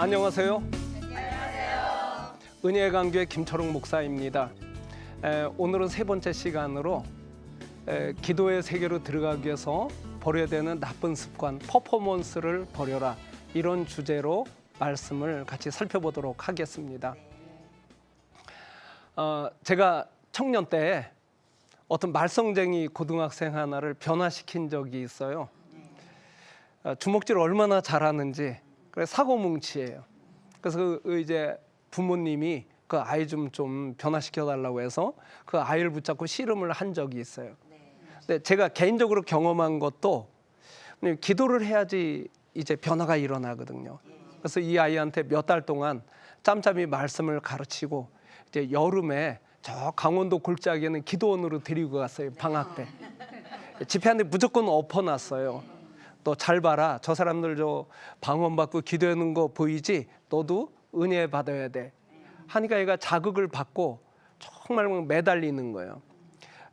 안녕하세요. 은혜의 강교회 김철웅 목사입니다. 오늘은 세 번째 시간으로 기도의 세계로 들어가기 위해서 버려야 되는 나쁜 습관, 퍼포먼스를 버려라, 이런 주제로 말씀을 같이 살펴보도록 하겠습니다. 제가 청년 때 어떤 말썽쟁이 고등학생 하나를 변화시킨 적이 있어요. 주먹질을 얼마나 잘하는지, 그래 사고뭉치예요. 그래서 이제 부모님이 그 아이 좀 변화시켜 달라고 해서 그 아이를 붙잡고 씨름을 한 적이 있어요. 근데 제가 개인적으로 경험한 것도 기도를 해야지 이제 변화가 일어나거든요. 그래서 이 아이한테 몇 달 동안 짬짬이 말씀을 가르치고 이제 여름에 저 강원도 골짜기에는 기도원으로 데리고 갔어요. 방학 때 집회하는데 무조건 엎어놨어요. 너 잘 봐라, 저 사람들 저 방언받고 기도하는 거 보이지? 너도 은혜 받아야 돼 하니까 얘가 자극을 받고 정말 매달리는 거예요.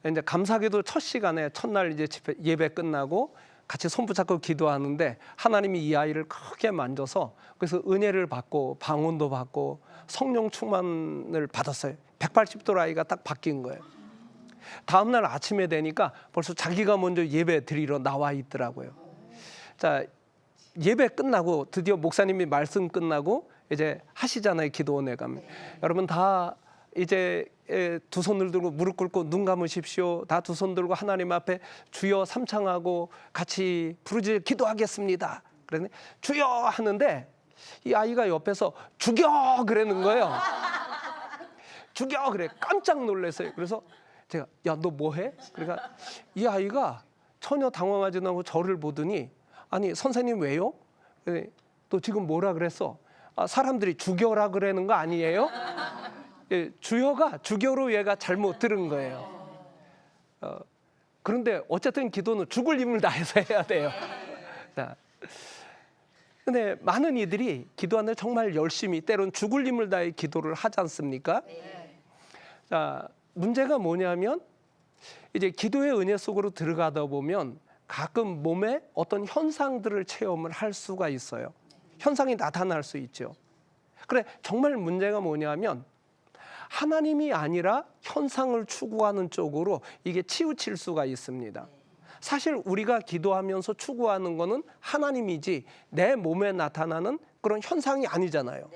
이제 감사하게도 첫 시간에 첫날 이제 집회 예배 끝나고 같이 손 붙잡고 기도하는데 하나님이 이 아이를 크게 만져서 그래서 은혜를 받고 방언도 받고 성령 충만을 받았어요. 180도 아이가 딱 바뀐 거예요. 다음날 아침에 되니까 벌써 자기가 먼저 예배 드리러 나와 있더라고요. 자, 예배 끝나고 드디어 목사님이 말씀 끝나고 이제 하시잖아요. 기도원에 가면 여러분 다 이제 두 손을 들고 무릎 꿇고 눈 감으십시오. 다 두 손 들고 하나님 앞에 주여 삼창하고 같이 부르짖어 기도하겠습니다. 그러니 주여 하는데 이 아이가 옆에서 죽여 그러는 거예요. 죽여 그래. 깜짝 놀랐어요. 그래서 제가 야 너 뭐해? 그러니까 이 아이가 전혀 당황하지 않고 저를 보더니 아니 선생님 왜요? 너 지금 뭐라 그랬어? 사람들이 죽여라 그러는 거 아니에요? 예, 주여가 죽여로 얘가 잘못 들은 거예요. 그런데 어쨌든 기도는 죽을 힘을 다해서 해야 돼요. 자, 근데 많은 이들이 기도하는데 정말 열심히 때론 죽을 힘을 다해 기도를 하지 않습니까? 자, 문제가 뭐냐면 이제 기도의 은혜 속으로 들어가다 보면 가끔 몸에 어떤 현상들을 체험을 할 수가 있어요. 현상이 나타날 수 있죠. 그래, 정말 문제가 뭐냐면 하나님이 아니라 현상을 추구하는 쪽으로 이게 치우칠 수가 있습니다. 사실 우리가 기도하면서 추구하는 거는 하나님이지 내 몸에 나타나는 그런 현상이 아니잖아요.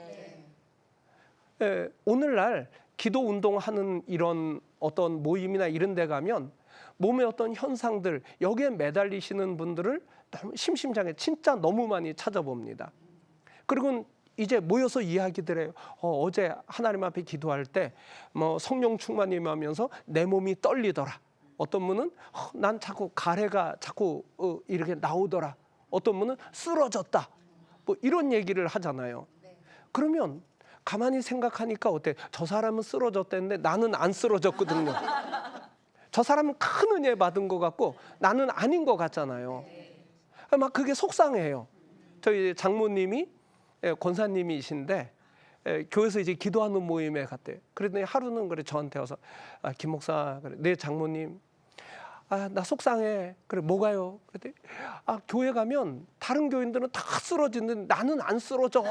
예, 오늘날 기도 운동하는 이런 어떤 모임이나 이런 데 가면 몸의 어떤 현상들, 여기에 매달리시는 분들을 너무 심심찮게 진짜 너무 많이 찾아봅니다. 그리고 이제 모여서 이야기들 해요. 어제 하나님 앞에 기도할 때 뭐 성령 충만이 임하면서 내 몸이 떨리더라. 어떤 분은 난 자꾸 가래가 자꾸 이렇게 나오더라. 어떤 분은 쓰러졌다. 뭐 이런 얘기를 하잖아요. 그러면 가만히 생각하니까 어때? 저 사람은 쓰러졌다는데 나는 안 쓰러졌거든요. 저 사람은 큰 은혜 받은 것 같고 나는 아닌 것 같잖아요. 막 그게 속상해요. 저희 장모님이 권사님이신데 교회에서 이제 기도하는 모임에 갔대요. 그랬더니 하루는 그래 저한테 와서 김 목사 그래 내 장모님 나 속상해. 그래 뭐가요? 그랬더니 교회 가면 다른 교인들은 다 쓰러지는데 나는 안 쓰러져.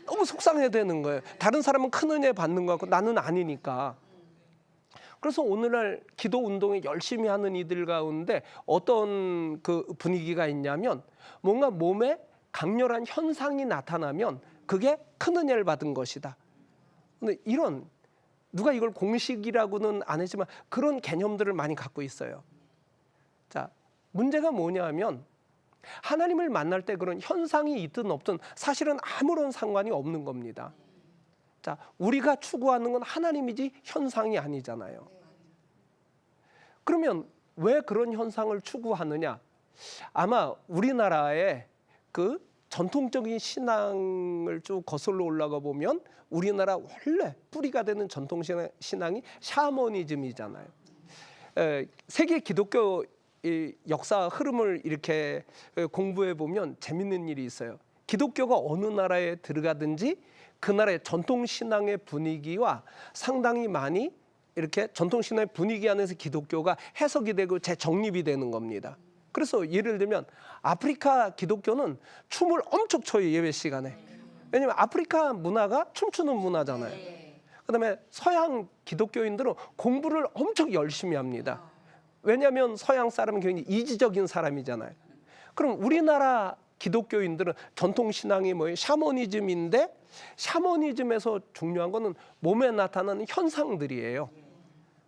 너무 속상해 되는 거예요. 다른 사람은 큰 은혜 받는 것 같고 나는 아니니까. 그래서 오늘날 기도 운동에 열심히 하는 이들 가운데 어떤 그 분위기가 있냐면 뭔가 몸에 강렬한 현상이 나타나면 그게 큰 은혜를 받은 것이다. 근데 이런 누가 이걸 공식이라고는 안 했지만 그런 개념들을 많이 갖고 있어요. 자, 문제가 뭐냐면 하나님을 만날 때 그런 현상이 있든 없든 사실은 아무런 상관이 없는 겁니다. 자, 우리가 추구하는 건 하나님이지 현상이 아니잖아요. 그러면 왜 그런 현상을 추구하느냐? 아마 우리나라의 그 전통적인 신앙을 쭉 거슬러 올라가 보면 우리나라 원래 뿌리가 되는 전통 신앙이 샤머니즘이잖아요. 세계 기독교 역사 흐름을 이렇게 공부해 보면 재밌는 일이 있어요. 기독교가 어느 나라에 들어가든지 그 나라의 전통 신앙의 분위기와 상당히 많이 이렇게 전통 신앙의 분위기 안에서 기독교가 해석이 되고 재정립이 되는 겁니다. 그래서 예를 들면 아프리카 기독교는 춤을 엄청 춰요. 예배 시간에 왜냐하면 아프리카 문화가 춤추는 문화잖아요. 그다음에 서양 기독교인들은 공부를 엄청 열심히 합니다. 왜냐하면 서양 사람은 굉장히 이지적인 사람이잖아요. 그럼 우리나라 기독교인들은 전통 신앙이 뭐예요? 샤머니즘인데 샤머니즘에서 중요한 거는 몸에 나타나는 현상들이에요.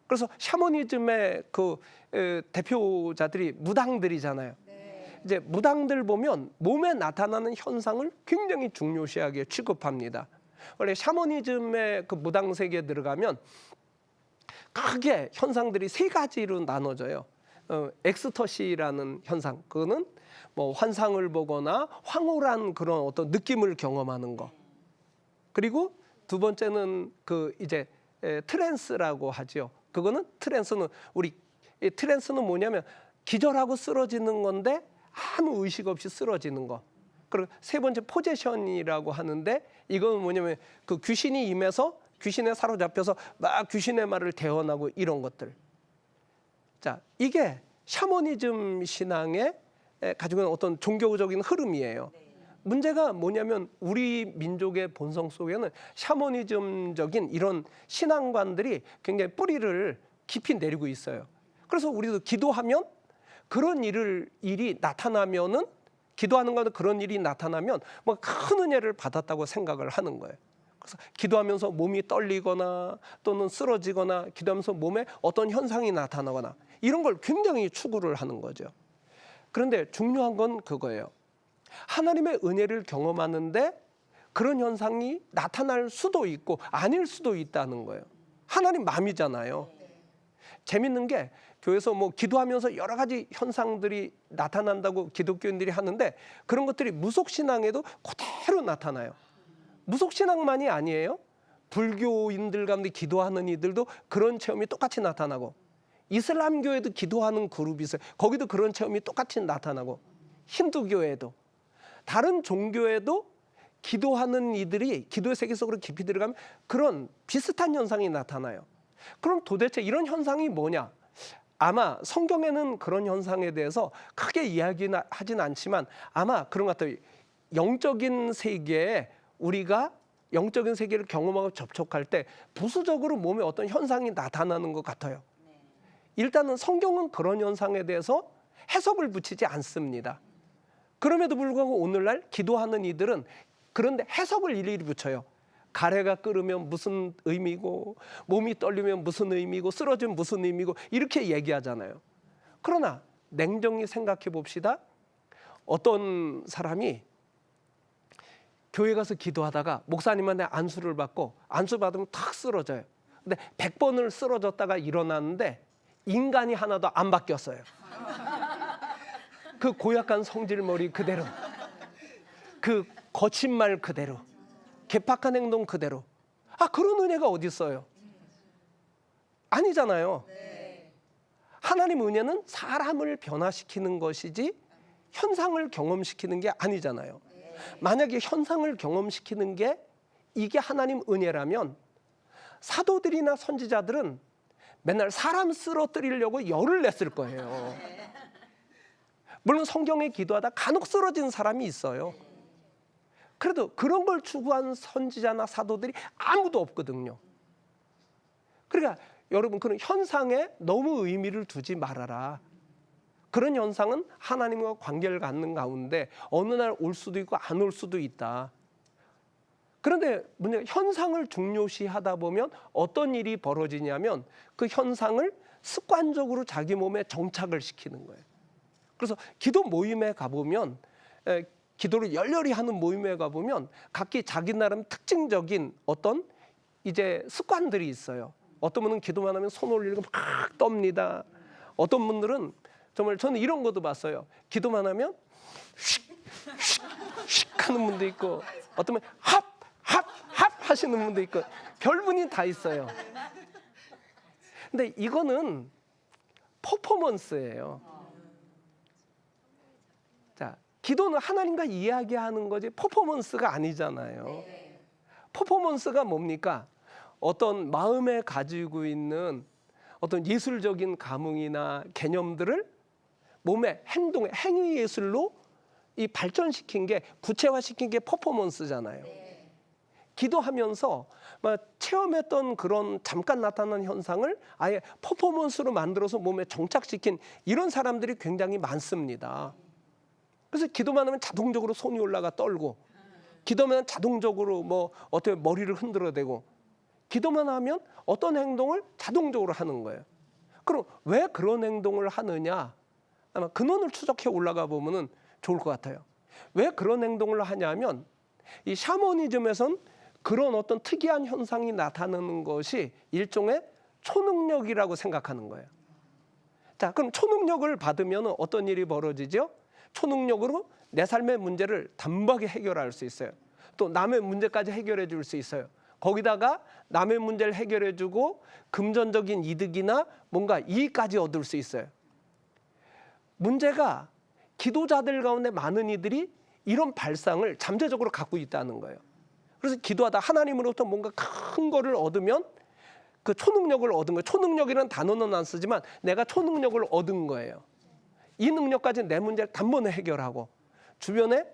그래서 샤머니즘의 그 대표자들이 무당들이잖아요. 이제 무당들 보면 몸에 나타나는 현상을 굉장히 중요시하게 취급합니다. 원래 샤머니즘의 그 무당 세계에 들어가면 크게 현상들이 세 가지로 나눠져요. 엑스터시라는 현상, 그거는 뭐 환상을 보거나 황홀한 그런 어떤 느낌을 경험하는 거. 그리고 두 번째는 그 이제 트랜스라고 하죠. 그거는 트랜스는 트랜스는 뭐냐면 기절하고 쓰러지는 건데 아무 의식 없이 쓰러지는 거. 그리고 세 번째 포제션이라고 하는데 이건 뭐냐면 그 귀신이 임해서 귀신에 사로잡혀서 막 귀신의 말을 대언하고 이런 것들. 자, 이게 샤머니즘 신앙에 가지고 있는 어떤 종교적인 흐름이에요. 문제가 뭐냐면 우리 민족의 본성 속에는 샤머니즘적인 이런 신앙관들이 굉장히 뿌리를 깊이 내리고 있어요. 그래서 우리도 기도하면 그런 일이 나타나면은 기도하는 거는 그런 일이 나타나면 뭐 큰 은혜를 받았다고 생각을 하는 거예요. 그래서 기도하면서 몸이 떨리거나 또는 쓰러지거나 기도하면서 몸에 어떤 현상이 나타나거나 이런 걸 굉장히 추구를 하는 거죠. 그런데 중요한 건 그거예요. 하나님의 은혜를 경험하는데 그런 현상이 나타날 수도 있고 아닐 수도 있다는 거예요. 하나님 마음이잖아요. 재밌는 게 교회에서 뭐 기도하면서 여러 가지 현상들이 나타난다고 기독교인들이 하는데 그런 것들이 무속신앙에도 그대로 나타나요. 무속신앙만이 아니에요. 불교인들 가운데 기도하는 이들도 그런 체험이 똑같이 나타나고 이슬람교에도 기도하는 그룹이 있어요. 거기도 그런 체험이 똑같이 나타나고 힌두교에도 다른 종교에도 기도하는 이들이 기도의 세계 속으로 깊이 들어가면 그런 비슷한 현상이 나타나요. 그럼 도대체 이런 현상이 뭐냐? 아마 성경에는 그런 현상에 대해서 크게 이야기는 하진 않지만 아마 그런 것 같아요. 영적인 세계에 우리가 영적인 세계를 경험하고 접촉할 때 부수적으로 몸에 어떤 현상이 나타나는 것 같아요. 일단은 성경은 그런 현상에 대해서 해석을 붙이지 않습니다. 그럼에도 불구하고 오늘날 기도하는 이들은 그런데 해석을 일일이 붙여요. 가래가 끓으면 무슨 의미고 몸이 떨리면 무슨 의미고 쓰러지면 무슨 의미고 이렇게 얘기하잖아요. 그러나 냉정히 생각해 봅시다. 어떤 사람이 교회 가서 기도하다가 목사님한테 안수를 받고 안수 받으면 탁 쓰러져요. 근데 100번을 쓰러졌다가 일어났는데 인간이 하나도 안 바뀌었어요. 그 고약한 성질머리 그대로, 그 거친 말 그대로, 개팍한 행동 그대로. 그런 은혜가 어디 있어요? 아니잖아요. 하나님 은혜는 사람을 변화시키는 것이지 현상을 경험시키는 게 아니잖아요. 만약에 현상을 경험시키는 게 이게 하나님 은혜라면 사도들이나 선지자들은 맨날 사람 쓰러뜨리려고 열을 냈을 거예요. 물론 성경에 기도하다 간혹 쓰러진 사람이 있어요. 그래도 그런 걸 추구한 선지자나 사도들이 아무도 없거든요. 그러니까 여러분 그런 현상에 너무 의미를 두지 말아라. 그런 현상은 하나님과 관계를 갖는 가운데 어느 날 올 수도 있고 안 올 수도 있다. 그런데 문제가 현상을 중요시하다 보면 어떤 일이 벌어지냐면 그 현상을 습관적으로 자기 몸에 정착을 시키는 거예요. 그래서 기도 모임에 가보면 기도를 열렬히 하는 모임에 가보면 각기 자기 나름 특징적인 어떤 이제 습관들이 있어요. 어떤 분은 기도만 하면 손 올리고 막 떱니다. 어떤 분들은 정말 저는 이런 것도 봤어요. 기도만 하면 휙 하는 분도 있고 어떤 분은 합 하시는 분도 있고 별분이 다 있어요. 근데 이거는 퍼포먼스예요. 자, 기도는 하나님과 이야기하는 거지 퍼포먼스가 아니잖아요. 퍼포먼스가 뭡니까? 어떤 마음에 가지고 있는 어떤 예술적인 감흥이나 개념들을 몸의 행동에 행위 예술로 이 발전시킨 게 구체화시킨 게 퍼포먼스잖아요. 기도하면서 체험했던 그런 잠깐 나타나는 현상을 아예 퍼포먼스로 만들어서 몸에 정착시킨 이런 사람들이 굉장히 많습니다. 그래서 기도만 하면 자동적으로 손이 올라가 떨고, 기도만 자동적으로 어떻게 머리를 흔들어대고, 기도만 하면 어떤 행동을 자동적으로 하는 거예요. 그럼 왜 그런 행동을 하느냐? 아마 근원을 추적해 올라가 보면은 좋을 것 같아요. 왜 그런 행동을 하냐면, 이 샤머니즘에선 그런 어떤 특이한 현상이 나타나는 것이 일종의 초능력이라고 생각하는 거예요. 자, 그럼 초능력을 받으면 어떤 일이 벌어지죠? 초능력으로 내 삶의 문제를 단박에 해결할 수 있어요. 또 남의 문제까지 해결해 줄 수 있어요. 거기다가 남의 문제를 해결해 주고 금전적인 이득이나 뭔가 이익까지 얻을 수 있어요. 문제가 기도자들 가운데 많은 이들이 이런 발상을 잠재적으로 갖고 있다는 거예요. 그래서 기도하다 하나님으로부터 뭔가 큰 거를 얻으면 그 초능력을 얻은 거예요. 초능력이라는 단어는 안 쓰지만 내가 초능력을 얻은 거예요. 이 능력까지 내 문제를 단번에 해결하고, 주변에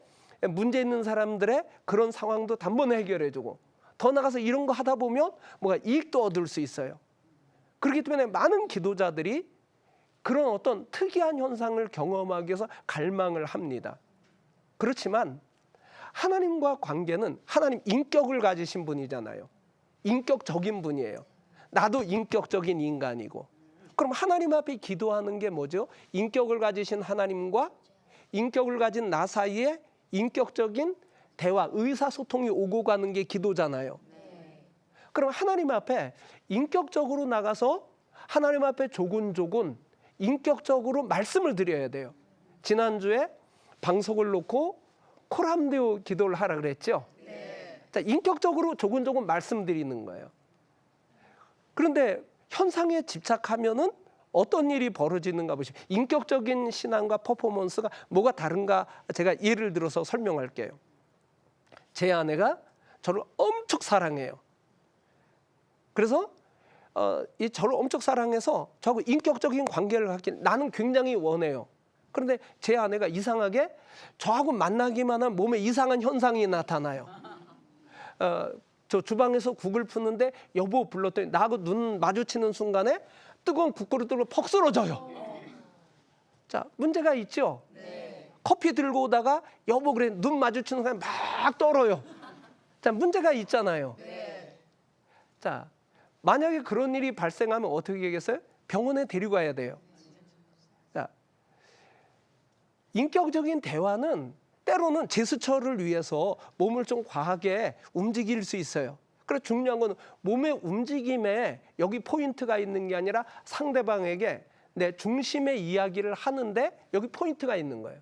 문제 있는 사람들의 그런 상황도 단번에 해결해주고, 더 나가서 이런 거 하다 보면 뭔가 이익도 얻을 수 있어요. 그렇기 때문에 많은 기도자들이 그런 어떤 특이한 현상을 경험하기 위해서 갈망을 합니다. 그렇지만 하나님과 관계는, 하나님 인격을 가지신 분이잖아요. 인격적인 분이에요. 나도 인격적인 인간이고. 그럼 하나님 앞에 기도하는 게 뭐죠? 인격을 가지신 하나님과 인격을 가진 나 사이에 인격적인 대화, 의사소통이 오고 가는 게 기도잖아요. 그럼 하나님 앞에 인격적으로 나가서 하나님 앞에 조곤조곤 인격적으로 말씀을 드려야 돼요. 지난주에 방석을 놓고 코람데오 기도를 하라 그랬죠. 자, 인격적으로 조곤조곤 말씀드리는 거예요. 그런데 현상에 집착하면은 어떤 일이 벌어지는가 보시죠. 인격적인 신앙과 퍼포먼스가 뭐가 다른가 제가 예를 들어서 설명할게요. 제 아내가 저를 엄청 사랑해요. 그래서 이 저를 엄청 사랑해서 저하고 인격적인 관계를 갖길 나는 굉장히 원해요. 그런데 제 아내가 이상하게 저하고 만나기만 하면 몸에 이상한 현상이 나타나요. 저 주방에서 국을 푸는데 여보 불렀더니 나하고 눈 마주치는 순간에 뜨거운 국그릇으로 퍽 쓰러져요. 자, 문제가 있죠. 커피 들고 오다가 여보 그래 눈 마주치는 순간에 막 떨어요. 자, 문제가 있잖아요. 자, 만약에 그런 일이 발생하면 어떻게 하겠어요? 병원에 데리고 가야 돼요. 자, 인격적인 대화는 때로는 제스처를 위해서 몸을 좀 과하게 움직일 수 있어요. 그래서 중요한 건 몸의 움직임에 여기 포인트가 있는 게 아니라 상대방에게 내 중심의 이야기를 하는데 여기 포인트가 있는 거예요.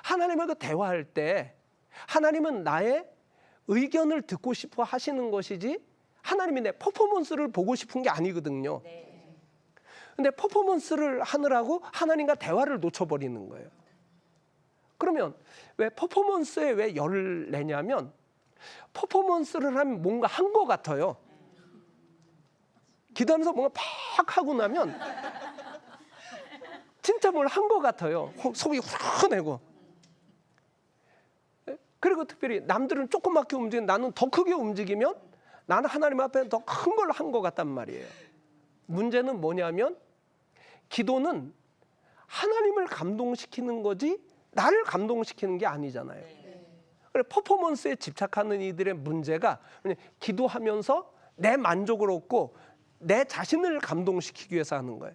하나님하고 대화할 때 하나님은 나의 의견을 듣고 싶어 하시는 것이지 하나님이 내 퍼포먼스를 보고 싶은 게 아니거든요. 근데 퍼포먼스를 하느라고 하나님과 대화를 놓쳐버리는 거예요. 그러면 왜 퍼포먼스에 왜 열을 내냐면 퍼포먼스를 하면 뭔가 한 것 같아요. 기도하면서 뭔가 팍 하고 나면 진짜 뭘 한 것 같아요. 속이 후련하고. 그리고 특별히 남들은 조그맣게 움직이면 나는 더 크게 움직이면 나는 하나님 앞에 더 큰 걸 한 것 같단 말이에요. 문제는 뭐냐면 기도는 하나님을 감동시키는 거지 나를 감동시키는 게 아니잖아요. 그래 퍼포먼스에 집착하는 이들의 문제가 기도하면서 내 만족을 얻고 내 자신을 감동시키기 위해서 하는 거예요.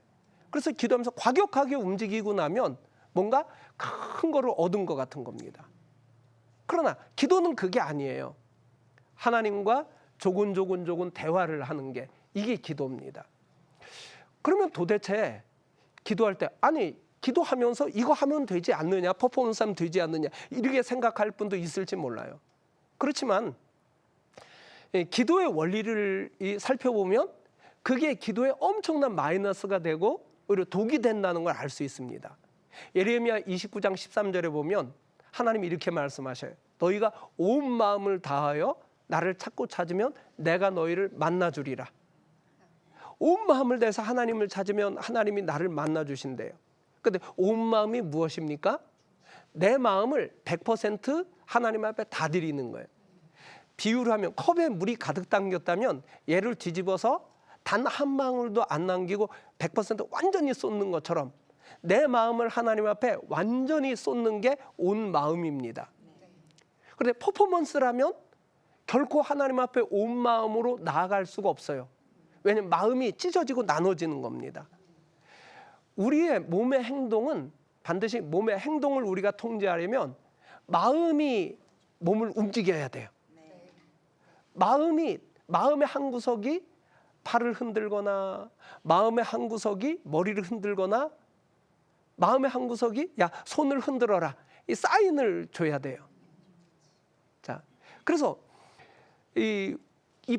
그래서 기도하면서 과격하게 움직이고 나면 뭔가 큰 거를 얻은 것 같은 겁니다. 그러나 기도는 그게 아니에요. 하나님과 조곤조곤 대화를 하는 게 이게 기도입니다. 그러면 도대체 기도할 때 아니 기도하면서 이거 하면 되지 않느냐, 퍼포먼스 하면 되지 않느냐 이렇게 생각할 분도 있을지 몰라요. 그렇지만 기도의 원리를 살펴보면 그게 기도에 엄청난 마이너스가 되고 오히려 독이 된다는 걸 알 수 있습니다. 예레미야 29장 13절에 보면 하나님이 이렇게 말씀하셔요. 너희가 온 마음을 다하여 나를 찾고 찾으면 내가 너희를 만나주리라. 온 마음을 다해서 하나님을 찾으면 하나님이 나를 만나주신대요. 그런데 온 마음이 무엇입니까? 내 마음을 100% 하나님 앞에 다 드리는 거예요. 비유를 하면 컵에 물이 가득 담겼다면 얘를 뒤집어서 단 한 방울도 안 남기고 100% 완전히 쏟는 것처럼 내 마음을 하나님 앞에 완전히 쏟는 게 온 마음입니다. 그런데 퍼포먼스라면 결코 하나님 앞에 온 마음으로 나아갈 수가 없어요. 왜냐하면 마음이 찢어지고 나눠지는 겁니다. 우리의 몸의 행동은 반드시 몸의 행동을 우리가 통제하려면 마음이 몸을 움직여야 돼요. 마음의 한 구석이 팔을 흔들거나 마음의 한 구석이 머리를 흔들거나 마음의 한 구석이 야 손을 흔들어라 이 사인을 줘야 돼요. 자, 그래서 이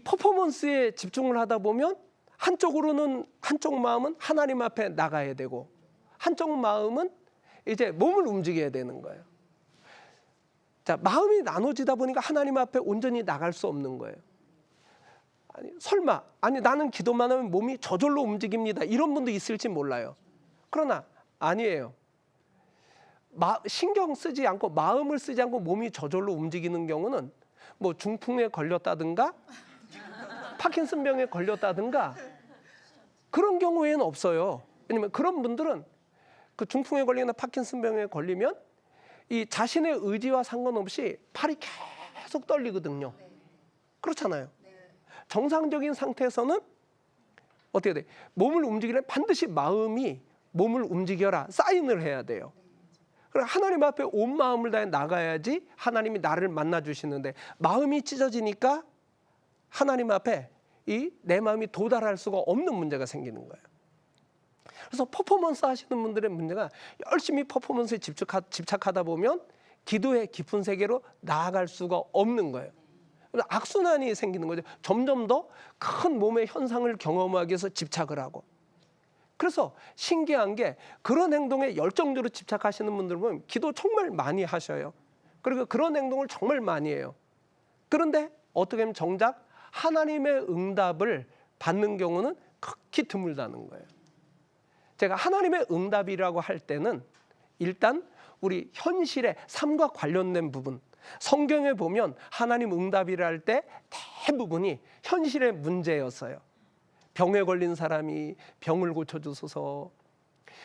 퍼포먼스에 집중을 하다 보면 한쪽 마음은 하나님 앞에 나가야 되고 한쪽 마음은 이제 몸을 움직여야 되는 거예요. 자, 마음이 나눠지다 보니까 하나님 앞에 온전히 나갈 수 없는 거예요. 설마 나는 기도만 하면 몸이 저절로 움직입니다 이런 분도 있을지 몰라요. 그러나 아니에요. 신경 쓰지 않고 마음을 쓰지 않고 몸이 저절로 움직이는 경우는 뭐 중풍에 걸렸다든가 파킨슨병에 걸렸다든가 그런 경우에는 없어요. 왜냐면 그런 분들은 그 중풍에 걸리거나 파킨슨병에 걸리면 이 자신의 의지와 상관없이 팔이 계속 떨리거든요. 그렇잖아요. 정상적인 상태에서는 어떻게 돼? 몸을 움직이려면 반드시 마음이 몸을 움직여라 사인을 해야 돼요. 그래 하나님 앞에 온 마음을 다해 나가야지 하나님이 나를 만나 주시는데 마음이 찢어지니까 하나님 앞에 내 마음이 도달할 수가 없는 문제가 생기는 거예요. 그래서 퍼포먼스 하시는 분들의 문제가 열심히 퍼포먼스에 집착하다 보면 기도의 깊은 세계로 나아갈 수가 없는 거예요. 악순환이 생기는 거죠. 점점 더 큰 몸의 현상을 경험하기 위해서 집착을 하고. 그래서 신기한 게 그런 행동에 열정적으로 집착하시는 분들 보면 기도 정말 많이 하셔요. 그리고 그런 행동을 정말 많이 해요. 그런데 어떻게 하면 정작 하나님의 응답을 받는 경우는 극히 드물다는 거예요. 제가 하나님의 응답이라고 할 때는 일단 우리 현실의 삶과 관련된 부분, 성경에 보면 하나님 응답이라 할 때 대부분이 현실의 문제였어요. 병에 걸린 사람이 병을 고쳐주소서,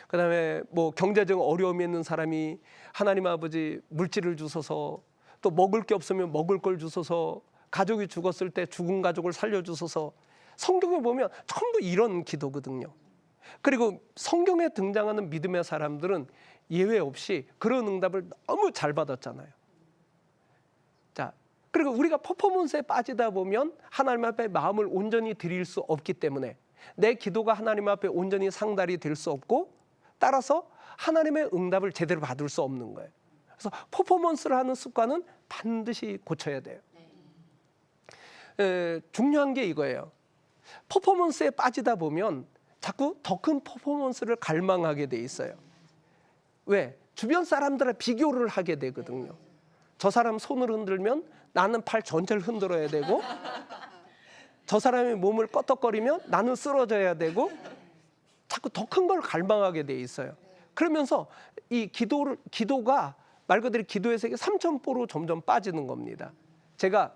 그다음에 뭐 경제적 어려움이 있는 사람이 하나님 아버지 물질을 주소서, 또 먹을 게 없으면 먹을 걸 주소서, 가족이 죽었을 때 죽은 가족을 살려주소서. 성경에 보면 전부 이런 기도거든요. 그리고 성경에 등장하는 믿음의 사람들은 예외 없이 그런 응답을 너무 잘 받았잖아요. 자, 그리고 우리가 퍼포먼스에 빠지다 보면 하나님 앞에 마음을 온전히 드릴 수 없기 때문에 내 기도가 하나님 앞에 온전히 상달이 될 수 없고 따라서 하나님의 응답을 제대로 받을 수 없는 거예요. 그래서 퍼포먼스를 하는 습관은 반드시 고쳐야 돼요. 중요한 게 이거예요. 퍼포먼스에 빠지다 보면 자꾸 더 큰 퍼포먼스를 갈망하게 돼 있어요. 왜? 주변 사람들과 비교를 하게 되거든요. 저 사람 손을 흔들면 나는 팔 전체를 흔들어야 되고, 저 사람이 몸을 껐덕거리면 나는 쓰러져야 되고, 자꾸 더 큰 걸 갈망하게 돼 있어요. 그러면서 이 기도가 말 그대로 기도의 세계 3000%로 점점 빠지는 겁니다. 제가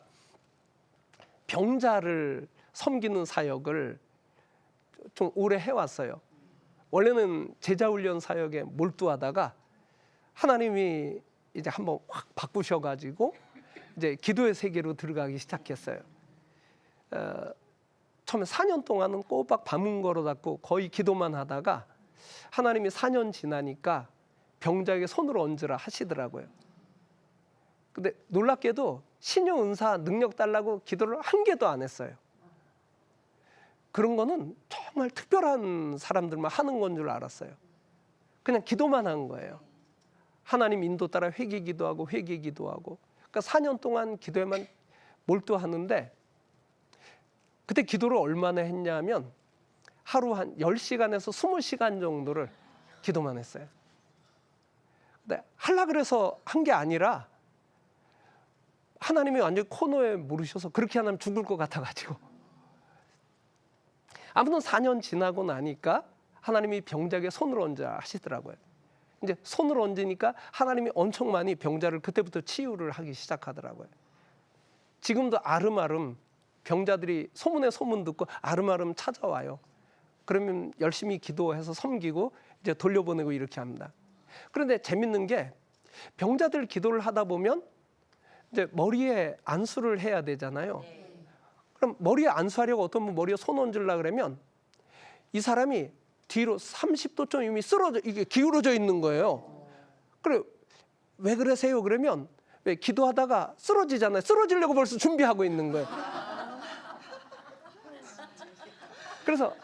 병자를 섬기는 사역을 좀 오래 해왔어요. 원래는 제자훈련 사역에 몰두하다가 하나님이 이제 한번 확 바꾸셔가지고 이제 기도의 세계로 들어가기 시작했어요. 처음에 4년 동안은 꼬박 밤은 걸어닫고 거의 기도만 하다가 하나님이 4년 지나니까 병자에게 손을 얹으라 하시더라고요. 근데 놀랍게도 신유 은사 능력 달라고 기도를 한 개도 안 했어요. 그런 거는 정말 특별한 사람들만 하는 건 줄 알았어요. 그냥 기도만 한 거예요. 하나님 인도 따라 회개 기도하고 회개 기도하고. 그러니까 4년 동안 기도에만 몰두하는데 그때 기도를 얼마나 했냐면 하루 한 10시간에서 20시간 정도를 기도만 했어요. 근데 하려고 그래서 한 게 아니라 하나님이 완전히 코너에 물으셔서 그렇게 하면 죽을 것 같아가지고. 아무튼 4년 지나고 나니까 하나님이 병자에게 손을 얹어 하시더라고요. 이제 손을 얹으니까 하나님이 엄청 많이 병자를 그때부터 치유를 하기 시작하더라고요. 지금도 아름아름 병자들이 소문에 소문 듣고 아름아름 찾아와요. 그러면 열심히 기도해서 섬기고 이제 돌려보내고 이렇게 합니다. 그런데 재밌는 게 병자들 기도를 하다 보면 이제 머리에 안수를 해야 되잖아요. 그럼 머리에 안수하려고 어떤 분 머리에 손 얹으려고 그러면 이 사람이 뒤로 30도쯤 이미 쓰러져, 이게 기울어져 있는 거예요. 그래, 왜 그러세요? 그러면 왜 기도하다가 쓰러지잖아요. 쓰러지려고 벌써 준비하고 있는 거예요. 그래서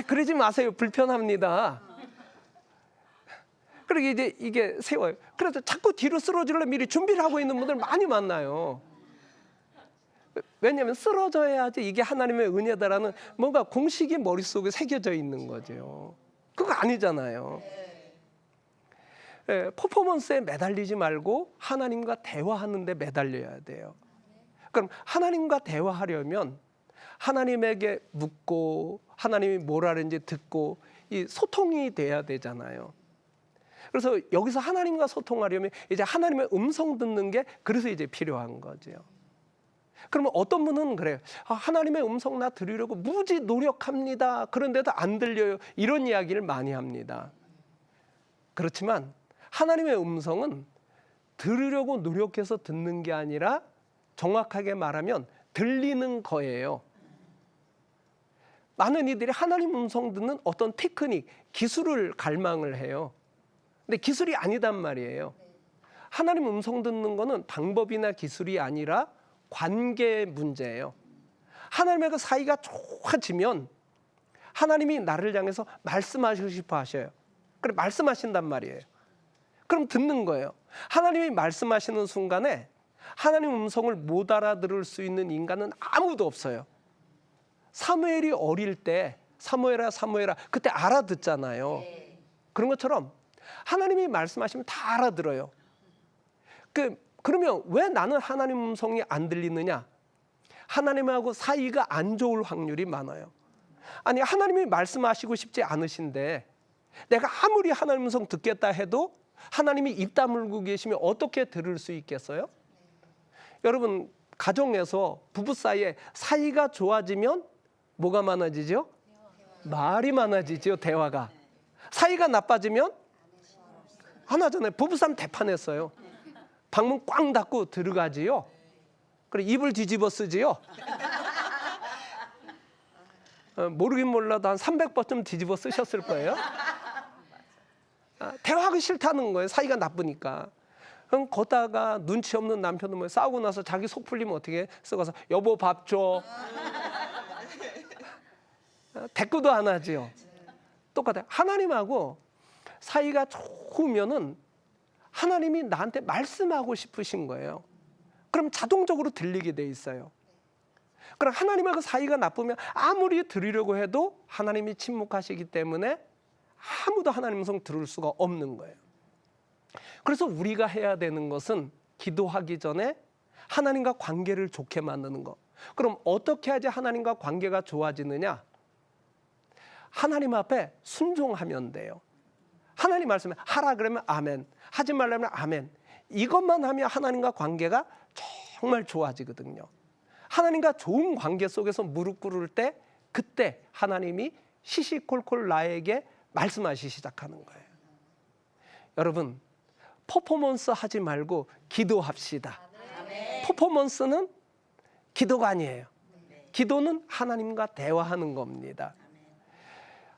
그러지 마세요. 불편합니다. 그러게 이제 이게 세워요. 그래서 자꾸 뒤로 쓰러지려고 미리 준비를 하고 있는 분들 많이 만나요. 왜냐하면 쓰러져야지 이게 하나님의 은혜다라는 뭔가 공식이 머릿속에 새겨져 있는 거죠. 그거 아니잖아요. 퍼포먼스에 매달리지 말고 하나님과 대화하는 데 매달려야 돼요. 그럼 하나님과 대화하려면 하나님에게 묻고 하나님이 뭐라는지 듣고 이 소통이 돼야 되잖아요. 그래서 여기서 하나님과 소통하려면 이제 하나님의 음성 듣는 게 그래서 이제 필요한 거죠. 그러면 어떤 분은 그래요. 하나님의 음성 나 들으려고 무지 노력합니다. 그런데도 안 들려요. 이런 이야기를 많이 합니다. 그렇지만 하나님의 음성은 들으려고 노력해서 듣는 게 아니라 정확하게 말하면 들리는 거예요. 많은 이들이 하나님 음성 듣는 어떤 테크닉, 기술을 갈망을 해요. 근데 기술이 아니단 말이에요. 하나님 음성 듣는 거는 방법이나 기술이 아니라 관계 문제예요. 하나님과 사이가 좋아지면 하나님이 나를 향해서 말씀하시고 싶어 하셔요. 그래, 말씀하신단 말이에요. 그럼 듣는 거예요. 하나님이 말씀하시는 순간에 하나님 음성을 못 알아들을 수 있는 인간은 아무도 없어요. 사무엘이 어릴 때 사무엘아 사무엘아 그때 알아듣잖아요. 그런 것처럼 하나님이 말씀하시면 다 알아들어요. 그러면 왜 나는 하나님 음성이 안 들리느냐? 하나님하고 사이가 안 좋을 확률이 많아요. 아니, 하나님이 말씀하시고 싶지 않으신데 내가 아무리 하나님 음성 듣겠다 해도 하나님이 입 다물고 계시면 어떻게 들을 수 있겠어요? 여러분, 가정에서 부부 사이에 사이가 좋아지면 뭐가 많아지죠? 말이 많아지죠. 대화가. 사이가 나빠지면 하나잖아요. 부부싸움 대판했어요. 방문 꽝 닫고 들어가지요. 그래, 입을 뒤집어 쓰지요. 모르긴 몰라도 한 300번쯤 뒤집어 쓰셨을 거예요. 대화하기 싫다는 거예요. 사이가 나쁘니까. 그럼 걷다가 눈치 없는 남편은 뭐 싸우고 나서 자기 속 풀리면 어떻게 해? 썩어서 여보 밥 줘. 대꾸도 안 하지요. 똑같아요. 하나님하고 사이가 좋으면은 하나님이 나한테 말씀하고 싶으신 거예요. 그럼 자동적으로 들리게 돼 있어요. 그럼 하나님하고 사이가 나쁘면 아무리 들으려고 해도 하나님이 침묵하시기 때문에 아무도 하나님 음성 들을 수가 없는 거예요. 그래서 우리가 해야 되는 것은 기도하기 전에 하나님과 관계를 좋게 만드는 것. 그럼 어떻게 해야지 하나님과 관계가 좋아지느냐? 하나님 앞에 순종하면 돼요. 하나님 말씀에 하라 그러면 아멘, 하지 말라면 아멘. 이것만 하면 하나님과 관계가 정말 좋아지거든요. 하나님과 좋은 관계 속에서 무릎 꿇을 때 그때 하나님이 시시콜콜 나에게 말씀하시기 시작하는 거예요. 여러분, 퍼포먼스 하지 말고 기도합시다. 퍼포먼스는 기도가 아니에요. 기도는 하나님과 대화하는 겁니다.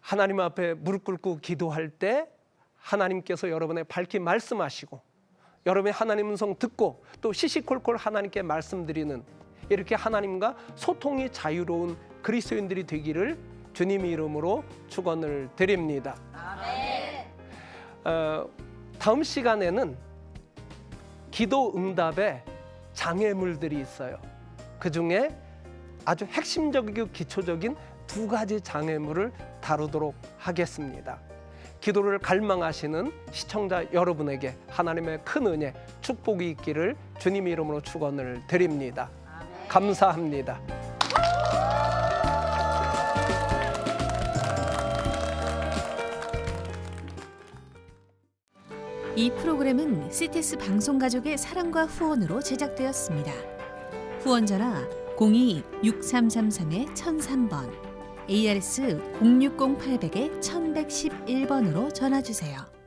하나님 앞에 무릎 꿇고 기도할 때 하나님께서 여러분의 밝히 말씀하시고 여러분이 하나님 음성 듣고 또 시시콜콜 하나님께 말씀드리는 이렇게 하나님과 소통이 자유로운 그리스도인들이 되기를 주님의 이름으로 축원을 드립니다. 아멘. 다음 시간에는 기도 응답에 장애물들이 있어요. 그중에 아주 핵심적이고 기초적인 두 가지 장애물을 다루도록 하겠습니다. 기도를 갈망하시는 시청자 여러분에게 하나님의 큰 은혜, 축복이 있기를 주님의 이름으로 축원을 드립니다. 아멘. 감사합니다. 이 프로그램은 CTS 방송가족의 사랑과 후원으로 제작되었습니다. 후원전화 02-6333-1003번, ARS 060-800-1111번으로 전화주세요.